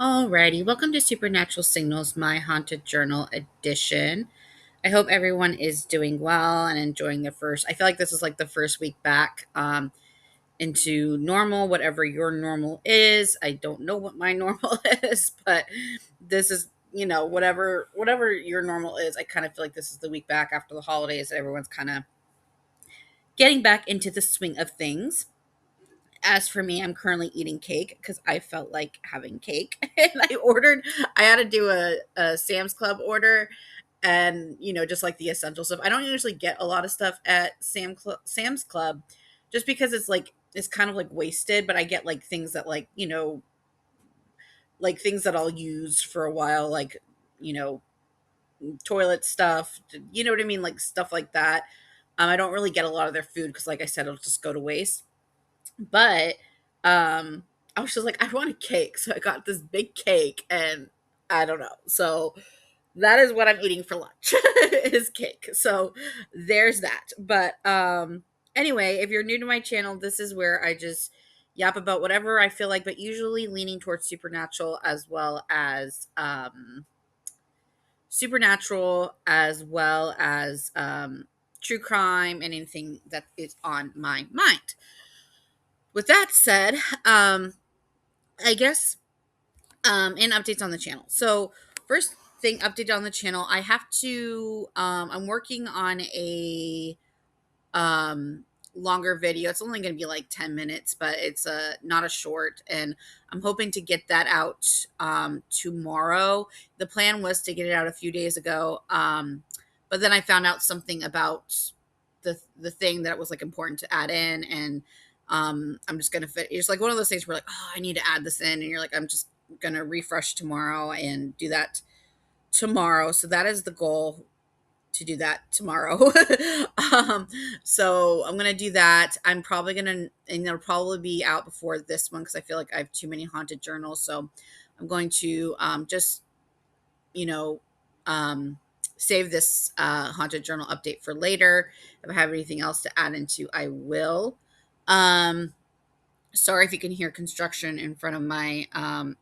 Alrighty, welcome to Supernatural Signals, my haunted journal edition. I hope everyone is doing well and enjoying their first. I feel like this is like the first week back into normal, whatever your normal is. I don't know what my normal is, but this is whatever your normal is. I kind of feel like this is the week back after the holidays. Everyone's kind of getting back into the swing of things. As for me, I'm currently eating cake because I felt like having cake. And I had to do a Sam's Club order and, just like the essential stuff. I don't usually get a lot of stuff at Sam's Club just because it's kind of like wasted, but I get like things that like things that I'll use for a while, like, you know, toilet stuff, you know what I mean? Like stuff like that. I don't really get a lot of their food because, like I said, it'll just go to waste. But I was just like, I want a cake. So I got this big cake and I don't know. So that is what I'm eating for lunch is cake. So there's that. But anyway, if you're new to my channel, this is where I just yap about whatever I feel like, but usually leaning towards supernatural as well as true crime and anything that is on my mind. With that said, I guess and updates on the channel. So first thing, update on the channel. I have to. I'm working on a um longer video. It's only going to be like 10 minutes, but it's not a short, and I'm hoping to get that out tomorrow. The plan was to get it out a few days ago, but then I found out something about the thing that was like important to add in, and I'm just gonna fit. It's like one of those things where like, oh, I need to add this in, and you're like, I'm just gonna refresh tomorrow and do that tomorrow. So that is the goal, to do that tomorrow. um, so I'm gonna do that. I'm probably gonna, and it'll probably be out before this one because I feel like I have too many haunted journals. So I'm going to just you know um, save this haunted journal update for later. If I have anything else to add into, I will. Um, Sorry if you can hear construction in front of my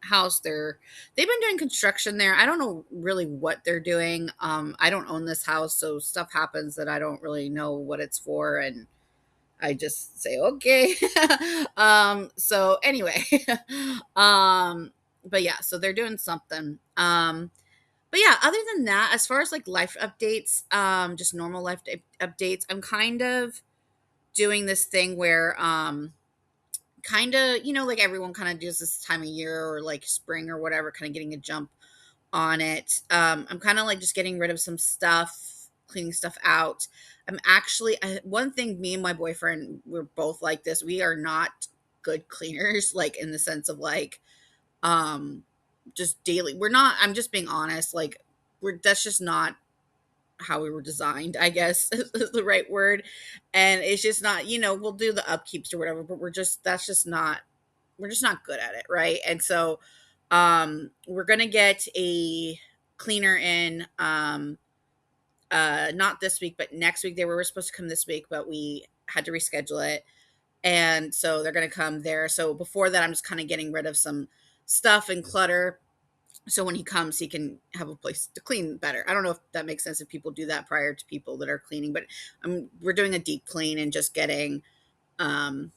house. They've been doing construction there. I don't know really what they're doing. I don't own this house, so stuff happens that I don't really know what it's for, and I just say okay. So anyway, but yeah, so they're doing something. But yeah, other than that, as far as like life updates, just normal updates, I'm kind of doing this thing where kind of, like everyone kind of does this time of year or like spring or whatever, kind of getting a jump on it. I'm kind of like just getting rid of some stuff, cleaning stuff out. One thing, me and my boyfriend, we're both like this. We are not good cleaners, like in the sense of like, um, just daily. We're not, I'm just being honest. Like, that's just not how we were designed, I guess is the right word. And it's just not, we'll do the upkeeps or whatever, but we're just not good at it, right? And so we're gonna get a cleaner in not this week, but next week. They were supposed to come this week, but we had to reschedule it. And so they're gonna come there. So before that, I'm just kind of getting rid of some stuff and clutter, so when he comes, he can have a place to clean better. I don't know if that makes sense if people do that prior to people that are cleaning, but we're doing a deep clean and just getting, um,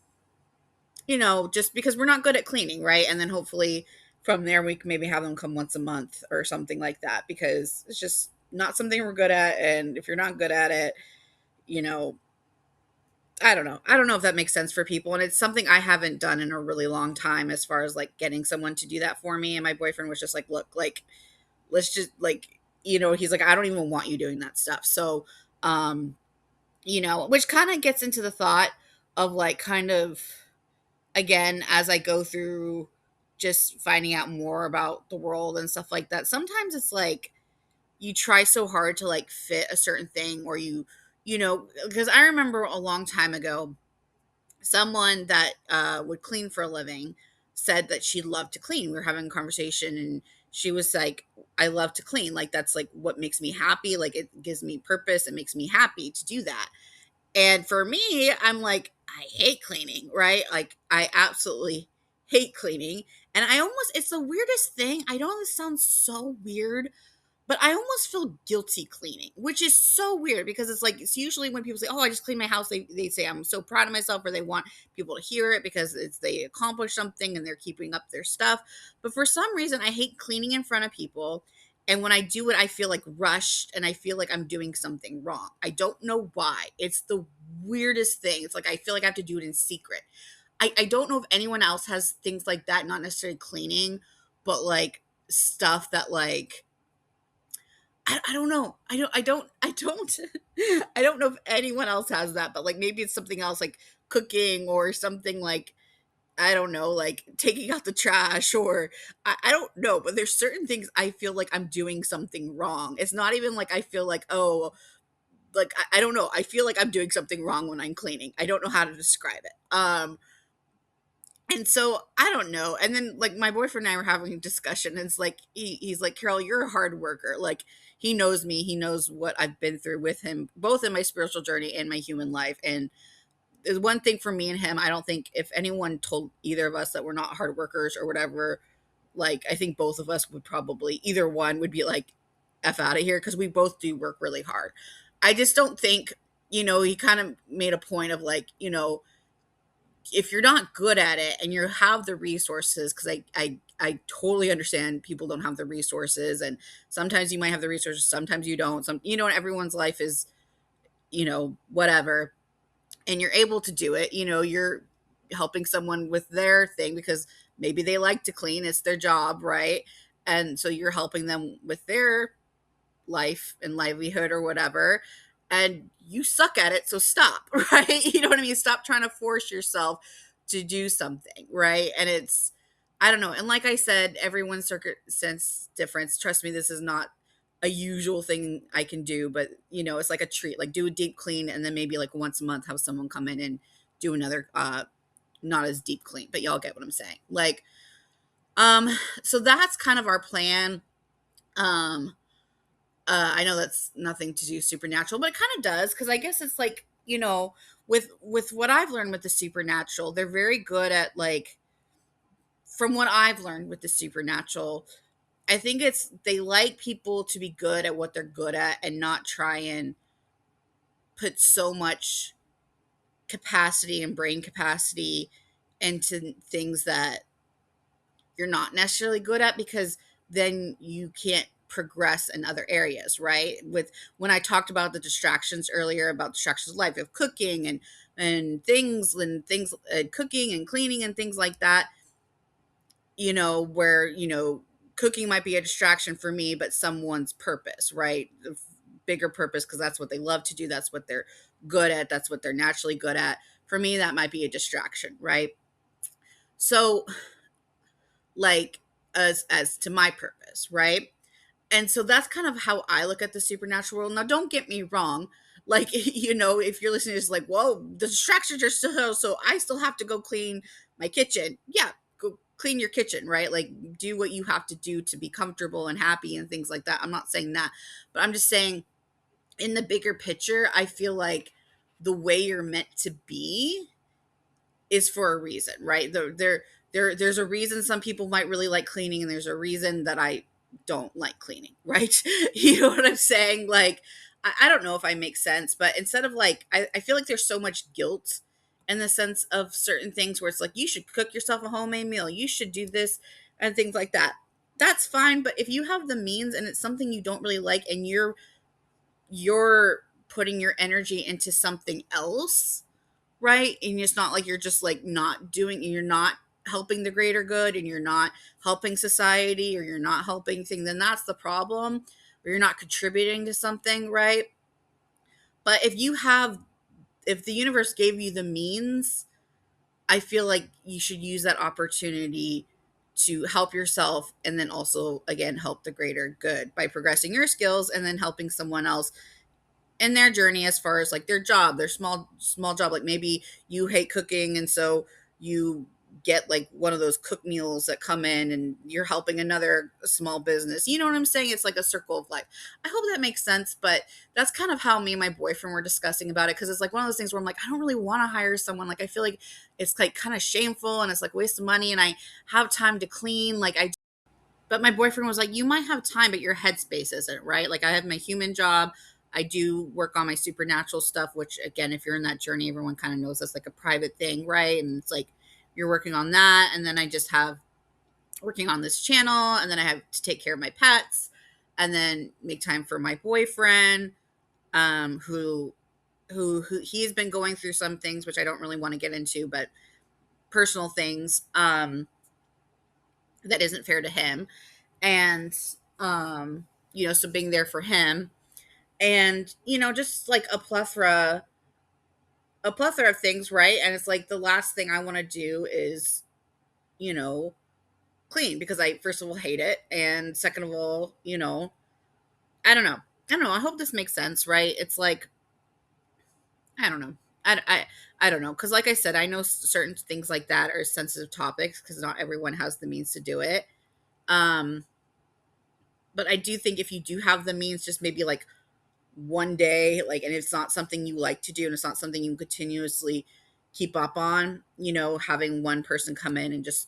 just because we're not good at cleaning, right? And then hopefully from there we can maybe have them come once a month or something like that, because it's just not something we're good at. And if you're not good at it, you know, I don't know. I don't know if that makes sense for people. And it's something I haven't done in a really long time, as far as like getting someone to do that for me. And my boyfriend was just like, look, like, let's just like, he's like, I don't even want you doing that stuff. So which kind of gets into the thought of like, kind of, again, as I go through just finding out more about the world and stuff like that, sometimes it's like you try so hard to like fit a certain thing, or because I remember a long time ago, someone that would clean for a living said that she loved to clean. We were having a conversation, and she was like, I love to clean. Like, that's like what makes me happy. Like, it gives me purpose. It makes me happy to do that. And for me, I'm like, I hate cleaning, right? Like, I absolutely hate cleaning. And I almost, it's the weirdest thing. I know this sounds so weird, but I almost feel guilty cleaning, which is so weird because it's like, it's usually when people say, "Oh, I just cleaned my house," they say, "I'm so proud of myself," or they want people to hear it because it's they accomplished something and they're keeping up their stuff. But for some reason, I hate cleaning in front of people. And when I do it, I feel like rushed and I feel like I'm doing something wrong. I don't know why. It's the weirdest thing. It's like I feel like I have to do it in secret. I don't know if anyone else has things like that, not necessarily cleaning, but like stuff that like I don't know. I don't I don't know if anyone else has that, but like maybe it's something else like cooking or something like I don't know, like taking out the trash or I don't know, but there's certain things I feel like I'm doing something wrong. It's not even like I feel like, oh, like I don't know. I feel like I'm doing something wrong when I'm cleaning. I don't know how to describe it. And so I don't know. And then like my boyfriend and I were having a discussion, and it's like he's like, "Carol, you're a hard worker." Like he knows me, he knows what I've been through with him, both in my spiritual journey and my human life. And the one thing for me and him, I don't think if anyone told either of us that we're not hard workers or whatever, like I think both of us would probably either one would be like, F out of here, because we both do work really hard. I just don't think, he kind of made a point of like, if you're not good at it and you have the resources, because I totally understand people don't have the resources, and sometimes you might have the resources, sometimes you don't. And everyone's life is, whatever, and you're able to do it. You're helping someone with their thing because maybe they like to clean, it's their job, right? And so you're helping them with their life and livelihood or whatever, and you suck at it, so stop. Right? You know what I mean? Stop trying to force yourself to do something, right? And it's, I don't know, and like I said, everyone's circumstance difference. Trust me, this is not a usual thing I can do, but it's like a treat. Like do a deep clean and then maybe like once a month have someone come in and do another not as deep clean, but y'all get what I'm saying. Like um so that's kind of our plan. um I know that's nothing to do supernatural, but it kind of does, because I guess it's like, with what I've learned with the supernatural, they're very good at like, from what I've learned with the supernatural, I think it's they like people to be good at what they're good at and not try and put so much capacity and brain capacity into things that you're not necessarily good at, because then you can't progress in other areas, right? With when I talked about the distractions earlier, about distractions of life, of cooking and things and cooking and cleaning and things like that, where cooking might be a distraction for me, but someone's purpose, right? The bigger purpose, because that's what they love to do, that's what they're good at, that's what they're naturally good at. For me, that might be a distraction, right? So like, as to my purpose, right? And so that's kind of how I look at the supernatural world. Now, don't get me wrong. Like, if you're listening, it's like, whoa, the distractions are still, so I still have to go clean my kitchen. Yeah, go clean your kitchen, right? Like, do what you have to do to be comfortable and happy and things like that. I'm not saying that, but I'm just saying in the bigger picture, I feel like the way you're meant to be is for a reason, right? There's a reason some people might really like cleaning, and there's a reason that I don't like cleaning, right? You know what I'm saying? Like, I don't know if I make sense, but instead of like, I feel like there's so much guilt in the sense of certain things where it's like, you should cook yourself a homemade meal, you should do this, and things like that. That's fine, but if you have the means and it's something you don't really like, and you're putting your energy into something else, right? And it's not like you're just like not doing, you're not helping the greater good, and you're not helping society, or you're not helping things, then that's the problem, or you're not contributing to something, right? But if the universe gave you the means, I feel like you should use that opportunity to help yourself, and then also again help the greater good by progressing your skills and then helping someone else in their journey, as far as like their job, their small job. Like maybe you hate cooking, and so you get like one of those cook meals that come in and you're helping another small business. You know what I'm saying? It's like a circle of life. I hope that makes sense, but that's kind of how me and my boyfriend were discussing about it, because it's like one of those things where I'm like, I don't really want to hire someone. Like I feel like it's like kind of shameful and it's like waste of money, and I have time to clean. But my boyfriend was like, you might have time, but your headspace isn't, right? Like I have my human job. I do work on my supernatural stuff, which again, if you're in that journey, everyone kind of knows that's like a private thing, right? And it's like you're working on that. And then I just have working on this channel, and then I have to take care of my pets and then make time for my boyfriend, who he's been going through some things, which I don't really want to get into, but personal things, that isn't fair to him. And, so being there for him, and, just like a plethora of things. Right. And it's like the last thing I want to do is, you know, clean, because I, first of all, hate it. And second of all, I don't know. I don't know. I hope this makes sense. Right. It's like, I don't know. I don't know. Cause like I said, I know certain things like that are sensitive topics, because not everyone has the means to do it. Um, but I do think if you do have the means, just maybe like one day, like, and it's not something you like to do and it's not something you continuously keep up on, having one person come in and just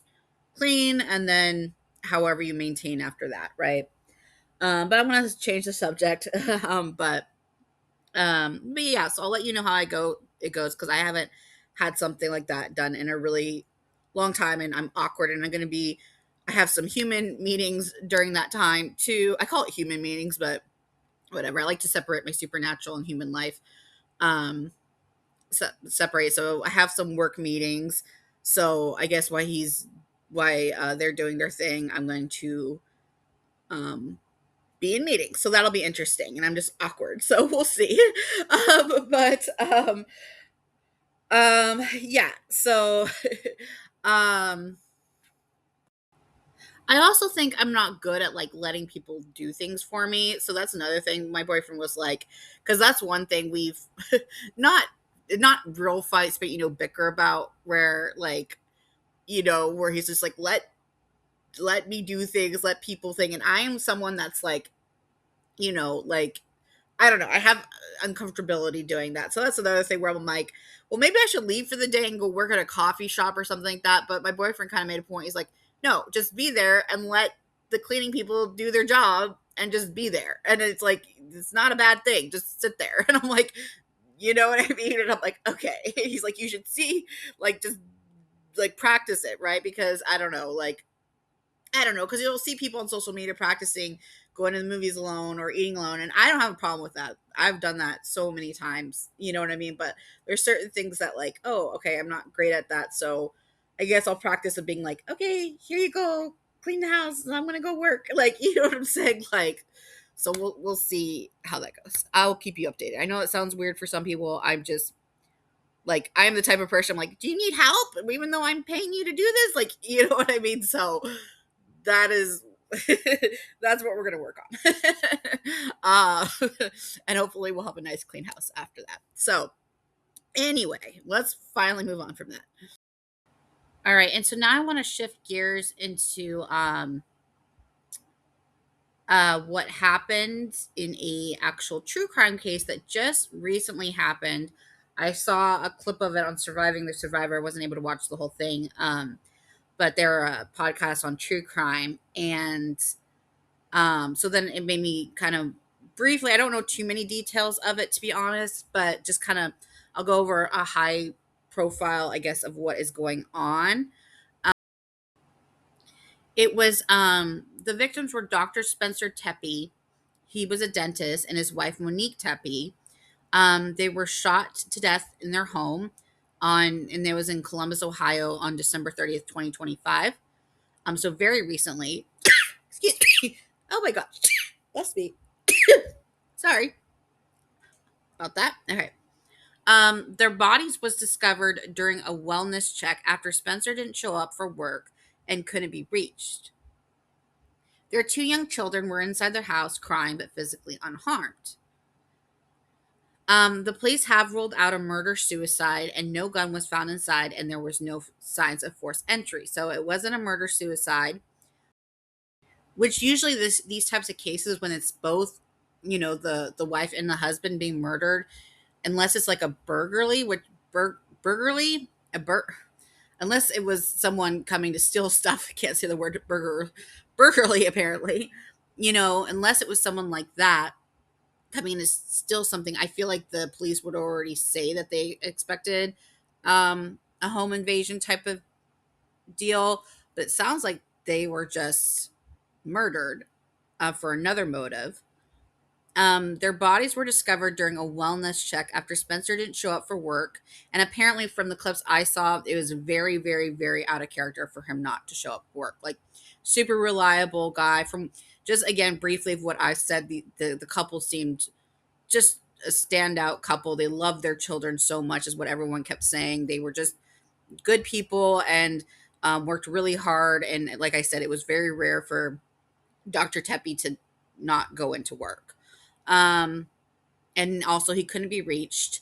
clean, and then however you maintain after that, right? But I'm gonna change the subject. But yeah, so I'll let you know how it goes, because I haven't had something like that done in a really long time, and I'm awkward, and I have some human meetings during that time too. I call it human meetings, but whatever. I like to separate my supernatural and human life. Separate. So I have some work meetings. So I guess why they're doing their thing, I'm going to um, be in meetings. So that'll be interesting. And I'm just awkward. So we'll see. But yeah. So um, I also think I'm not good at like letting people do things for me. So that's another thing. My boyfriend was like, because that's one thing we've not not real fights, but bicker about, where like, where he's just like, let me do things, let people think. And I am someone that's like, like, I don't know. I have uncomfortability doing that. So that's another thing where I'm like, well, maybe I should leave for the day and go work at a coffee shop or something like that. But my boyfriend kind of made a point. He's like, no, just be there and let the cleaning people do their job and just be there. And it's like, it's not a bad thing. Just sit there. And I'm like, you know what I mean? And I'm like, okay. He's like, you should see, like, just like practice it, right? Because I don't know, like, I don't know, because you'll see people on social media practicing going to the movies alone or eating alone, and I don't have a problem with that. I've done that so many times, you know what I mean? But there's certain things that, like, oh, okay, I'm not great at that, so I guess I'll practice of being like, okay, here you go, clean the house, and I'm gonna go work. Like, you know what I'm saying? Like, so we'll see how that goes. I'll keep you updated. I know it sounds weird for some people. I'm just like, I'm the type of person I'm like, do you need help? Even though I'm paying you to do this, like, you know what I mean? So that is that's what we're gonna work on. uh, and hopefully we'll have a nice clean house after that. So anyway, let's finally move on from that. All right, and so now I want to shift gears into what happened in a actual true crime case that just recently happened. I saw a clip of it on Surviving the Survivor. I wasn't able to watch the whole thing, but they're a podcast on true crime. And so then it made me kind of briefly, I don't know too many details of it, to be honest, but just kind of, I'll go over a high profile, I guess, of what is going on. It was the victims were Dr. Spencer Tepe. He was a dentist, and his wife Monique Tepe. They were shot to death in their home and it was in Columbus, Ohio on December 30th, 2025. So very recently. Excuse me. Oh my gosh. Bless me. Sorry about that. Okay. Their bodies was discovered during a wellness check after Spencer didn't show up for work and couldn't be reached. Their two young children were inside their house crying but physically unharmed. The police have ruled out a murder suicide, and no gun was found inside, and there was no signs of forced entry. So it wasn't a murder suicide, which usually these types of cases, when it's both, the wife and the husband being murdered, unless it's like a burglary, which burglary, a unless it was someone coming to steal stuff. I can't say the word burglary apparently. Unless it was someone like that coming to steal something, I feel like the police would already say that they expected a home invasion type of deal. But it sounds like they were just murdered for another motive. Their bodies were discovered during a wellness check after Spencer didn't show up for work. And apparently, from the clips I saw, it was very, very, very out of character for him not to show up for work. Like, super reliable guy. From just again, briefly, of what I said, the couple seemed just a standout couple. They loved their children so much, is what everyone kept saying. They were just good people and worked really hard. And like I said, it was very rare for Dr. Tepe to not go into work. Um, and also, he couldn't be reached.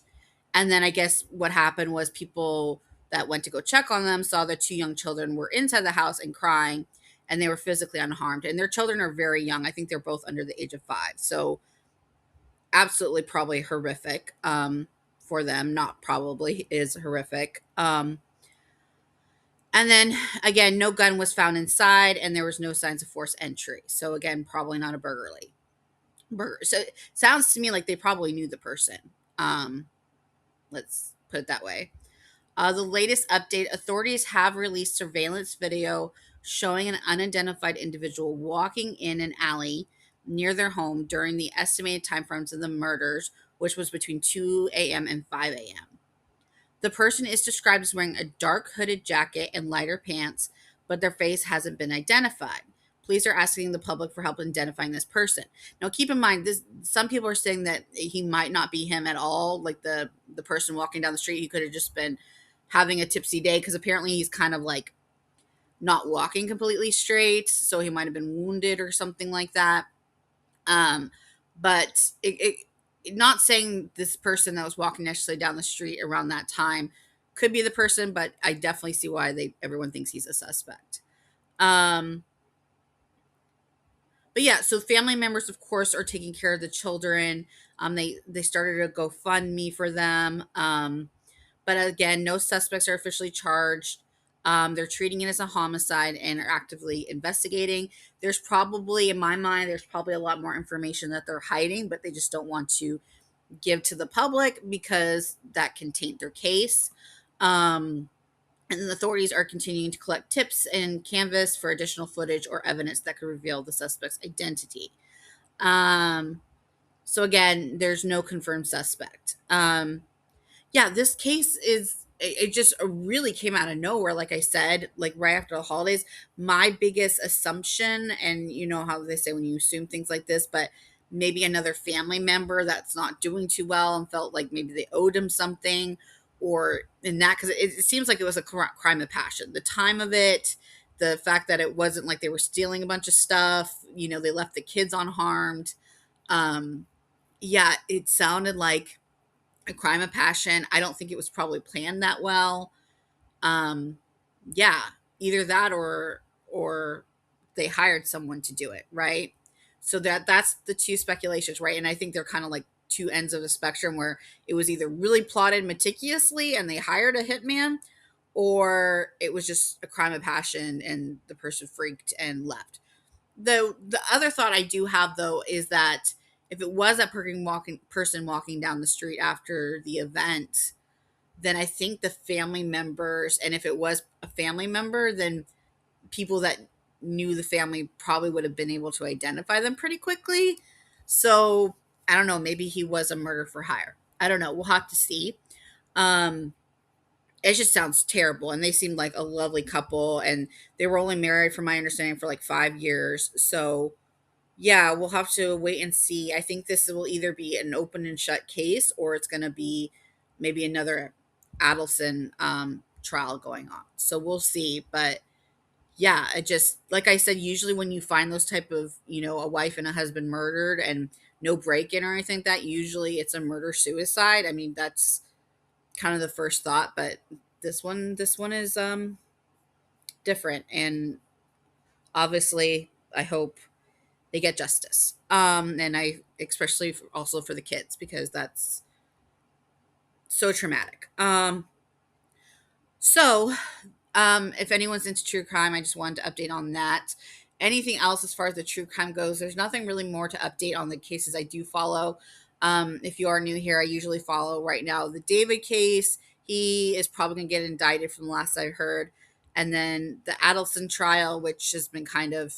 And then I guess what happened was people that went to go check on them saw the two young children were inside the house and crying, and they were physically unharmed. And their children are very young. I think they're both under the age of 5. So absolutely probably horrific for them. Not probably, is horrific. And then again, no gun was found inside, and there was no signs of forced entry. So again, probably not a burglary. So it sounds to me like they probably knew the person. Um, let's put it that way. The latest update: authorities have released surveillance video showing an unidentified individual walking in an alley near their home during the estimated time frames of the murders, which was between 2 a.m. and 5 a.m. The person is described as wearing a dark hooded jacket and lighter pants, but their face hasn't been identified. Police are asking the public for help in identifying this person. Now, keep in mind, this some people are saying that he might not be him at all. Like the person walking down the street, he could have just been having a tipsy day, because apparently he's kind of like not walking completely straight, so he might have been wounded or something like that. Um, but not saying this person that was walking necessarily down the street around that time could be the person, but I definitely see why everyone thinks he's a suspect. Um, but yeah, so family members, of course, are taking care of the children. They started a GoFundMe for them. But again, no suspects are officially charged. They're treating it as a homicide and are actively investigating. There's probably, in my mind, there's probably a lot more information that they're hiding, but they just don't want to give to the public because that can taint their case. And the authorities are continuing to collect tips and canvass for additional footage or evidence that could reveal the suspect's identity. Um, so again, there's no confirmed suspect. Yeah, this case it just really came out of nowhere. Like I said, like right after the holidays. My biggest assumption, and you know how they say when you assume things like this, but maybe another family member that's not doing too well and felt like maybe they owed him something, or in that, because it seems like it was a crime of passion. The time of it, the fact that it wasn't like they were stealing a bunch of stuff, they left the kids unharmed. Um, yeah, it sounded like a crime of passion. I don't think it was probably planned that well. Um, yeah, either that or they hired someone to do it, right? So that's the two speculations, right? And I think they're kind of like two ends of the spectrum, where it was either really plotted meticulously and they hired a hitman, or it was just a crime of passion and the person freaked and left. The other thought I do have, though, is that if it was that person walking down the street after the event, then I think the family members, and if it was a family member, then people that knew the family probably would have been able to identify them pretty quickly. So I don't know, maybe he was a murder for hire. I don't know. We'll have to see. Um, it just sounds terrible. And they seemed like a lovely couple, and they were only married, from my understanding, for like 5 years. So yeah, we'll have to wait and see. I think this will either be an open and shut case, or it's going to be maybe another Adelson trial going on. So we'll see. But yeah, it just, like I said, usually when you find those type of, a wife and a husband murdered and no break-in or anything like that, usually it's a murder suicide. I mean, that's kind of the first thought, but this one is different, and obviously I hope they get justice. And I especially also for the kids, because that's so traumatic. So if anyone's into true crime, I just wanted to update on that. Anything else as far as the true crime goes, there's nothing really more to update on the cases I do follow. If you are new here, I usually follow right now the David case. He is probably going to get indicted from the last I heard. And then the Adelson trial, which has been kind of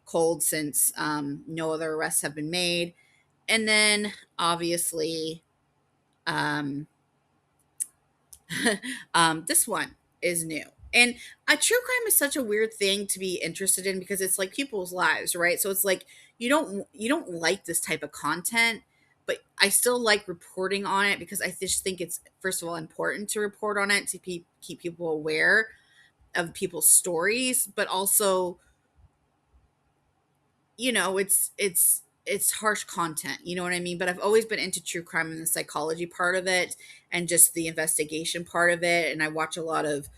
cold since no other arrests have been made. And then obviously, um, this one is new. And a true crime is such a weird thing to be interested in, because it's like people's lives, right? So it's like you don't like this type of content, but I still like reporting on it, because I just think it's, first of all, important to report on it to keep people aware of people's stories, but also, it's harsh content, you know what I mean? But I've always been into true crime and the psychology part of it, and just the investigation part of it. And I watch a lot of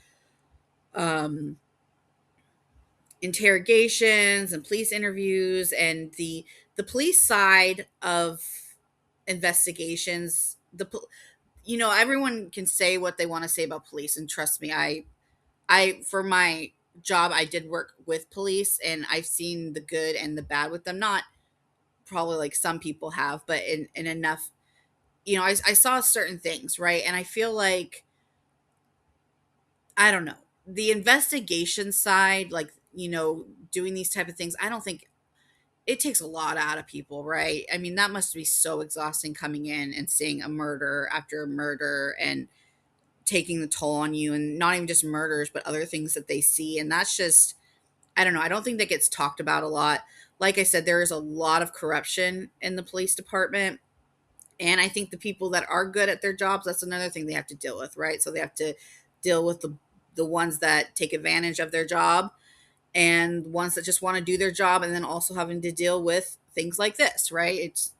um interrogations and police interviews, and the police side of investigations. Everyone can say what they want to say about police, and trust me, I for my job, I did work with police, and I've seen the good and the bad with them. Not probably like some people have, but in enough. I saw certain things, right? And I feel like, I don't know, the investigation side, like, doing these type of things, I don't think it takes a lot out of people, right? I mean, that must be so exhausting, coming in and seeing a murder after a murder, and taking the toll on you, and not even just murders, but other things that they see. And that's just, I don't know. I don't think that gets talked about a lot. Like I said, there is a lot of corruption in the police department. And I think the people that are good at their jobs, that's another thing they have to deal with, right? So they have to deal with the ones that take advantage of their job, and ones that just want to do their job, and then also having to deal with things like this, right? It's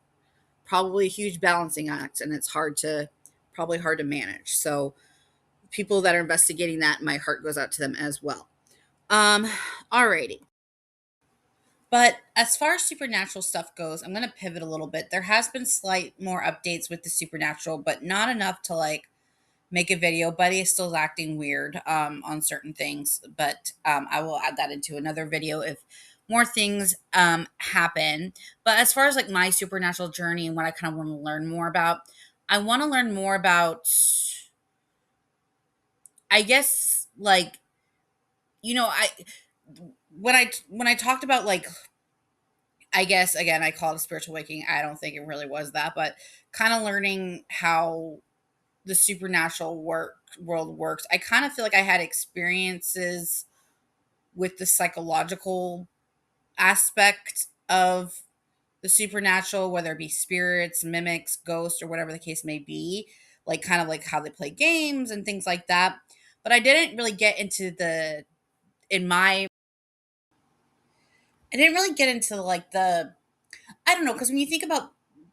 probably a huge balancing act, and it's probably hard to manage. So people that are investigating that, my heart goes out to them as well. Um, Alrighty. But as far as supernatural stuff goes, I'm going to pivot a little bit. There has been slight more updates with the supernatural, but not enough to like make a video. Buddy is still acting weird on certain things, but I will add that into another video if more things happen. But as far as like my supernatural journey and what I kind of want to learn more about, I want to learn more about, I guess, like, I when I talked about, like, I guess, again, I call it a spiritual awakening. I don't think it really was that, but kind of learning how the supernatural world works. I kind of feel like I had experiences with the psychological aspect of the supernatural, whether it be spirits, mimics, ghosts, or whatever the case may be, like kind of like how they play games and things like that. But I didn't really get into in my, I didn't really get into like I don't know, because when you think about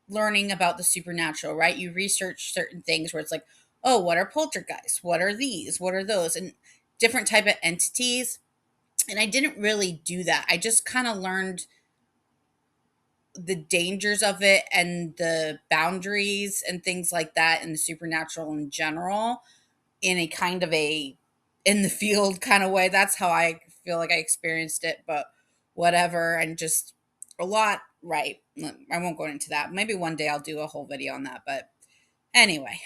learning about the supernatural, right, you research certain things where it's like, oh, what are poltergeists? What are these? What are those? And different type of entities. And I didn't really do that. I just kind of learned the dangers of it and the boundaries and things like that in the supernatural in general, in a kind of a in the field kind of way. That's how I feel like I experienced it, but whatever. And just a lot, right? I won't go into that. Maybe one day I'll do a whole video on that. But anyway,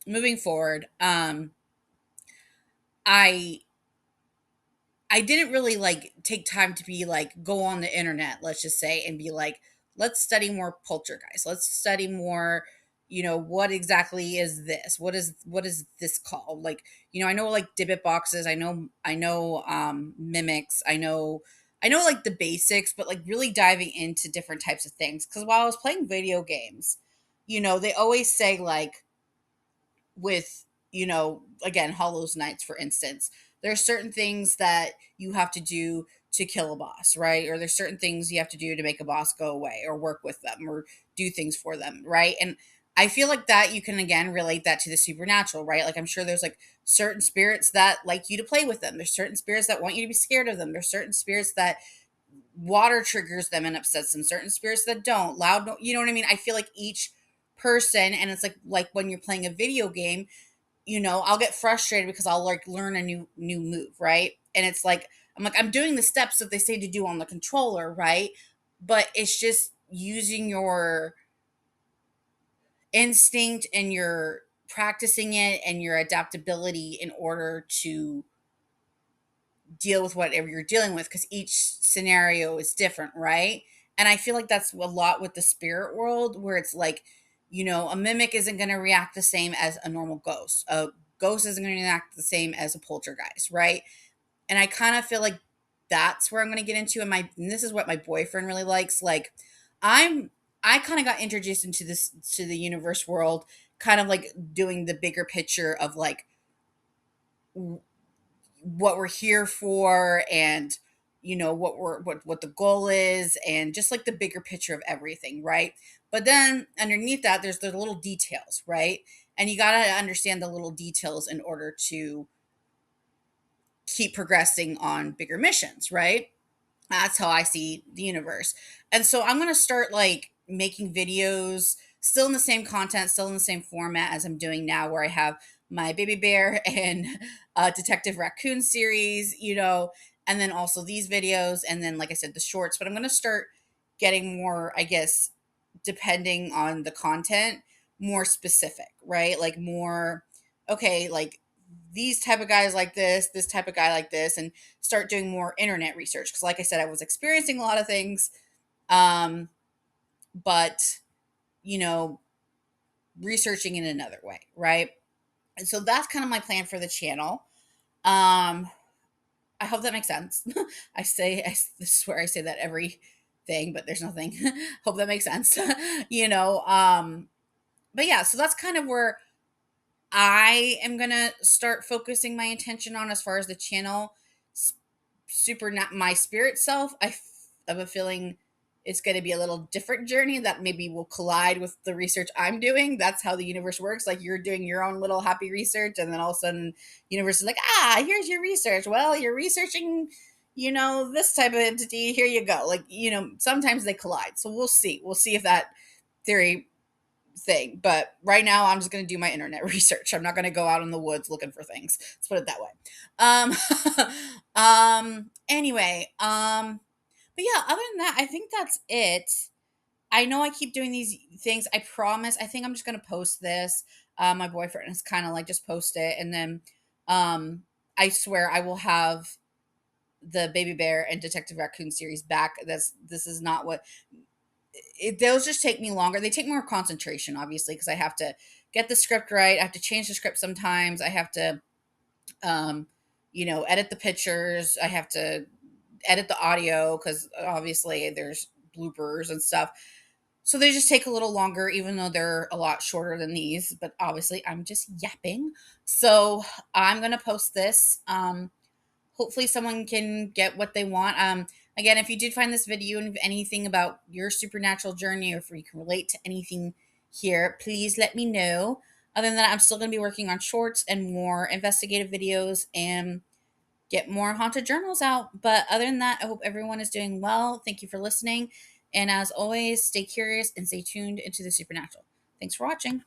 moving forward, I I didn't really like take time to be like go on the internet, let's just say, and be like, let's study more poltergeist. Let's study more, what exactly is this? What is this called? Like, I know like Dibbit boxes, I know mimics, I know like the basics, but like really diving into different types of things. Cause while I was playing video games, they always say like with, again, Hollow's Nights, for instance, there are certain things that you have to do to kill a boss, right? Or there's certain things you have to do to make a boss go away or work with them or do things for them, right? And I feel like that you can again relate that to the supernatural, right? Like I'm sure there's like certain spirits that like you to play with them. There's certain spirits that want you to be scared of them. There's certain spirits that water triggers them and upsets them. Certain spirits that don't. Loud, you know what I mean? I feel like each person, and it's like when you're playing a video game, I'll get frustrated because I'll like learn a new move, right? And it's like I'm doing the steps that they say to do on the controller, right? But it's just using your instinct and your practicing it and your adaptability in order to deal with whatever you're dealing with because each scenario is different, right? And I feel like that's a lot with the spirit world where it's like, a mimic isn't going to react the same as a normal ghost. A ghost isn't going to react the same as a poltergeist, right? And I kind of feel like that's where I'm going to get into. And this is what my boyfriend really likes. Like, I kind of got introduced into this to the universe world, kind of like doing the bigger picture of like what we're here for and what the goal is and just like the bigger picture of everything, right? But then underneath that there's the little details, right? And you got to understand the little details in order to keep progressing on bigger missions, right? That's how I see the universe. And so I'm going to start like making videos still in the same content, still in the same format as I'm doing now, where I have my baby bear and Detective Raccoon series, and then also these videos. And then, like I said, the shorts. But I'm going to start getting more, I guess, depending on the content, more specific, right? Like more, okay, like these type of guys like this type of guy like this, and start doing more internet research because like I said I was experiencing a lot of things, but you know researching in another way, right? And so that's kind of my plan for the channel. I hope that makes sense. I swear I say that every thing, but there's nothing. Hope that makes sense. you know but yeah, so that's kind of where I am gonna start focusing my attention on as far as the channel. Super not my spirit self. Have a feeling it's going to be a little different journey that maybe will collide with the research I'm doing. That's how the universe works. Like you're doing your own little happy research, and then all of a sudden, universe is like, here's your research. Well, you're researching, this type of entity. Here you go. Like sometimes they collide. So we'll see. We'll see if that theory thing. But right now, I'm just going to do my internet research. I'm not going to go out in the woods looking for things. Let's put it that way. Anyway, but yeah, other than that, I think that's it. I know I keep doing these things. I promise. I think I'm just going to post this. My boyfriend is kind of like, just post it. And then, I swear I will have the Baby Bear and Detective Raccoon series back. This is not what those just take me longer. They take more concentration, obviously, because I have to get the script right. I have to change the script sometimes. I have to, edit the pictures. I have to edit the audio because obviously there's bloopers and stuff. So they just take a little longer, even though they're a lot shorter than these. But obviously, I'm just yapping. So I'm gonna post this. Hopefully someone can get what they want. Again, if you did find this video and anything about your supernatural journey, or if you can relate to anything here, please let me know. Other than that, I'm still going to be working on shorts and more investigative videos and get more haunted journals out. But other than that, I hope everyone is doing well. Thank you for listening. And as always, stay curious and stay tuned into the supernatural. Thanks for watching.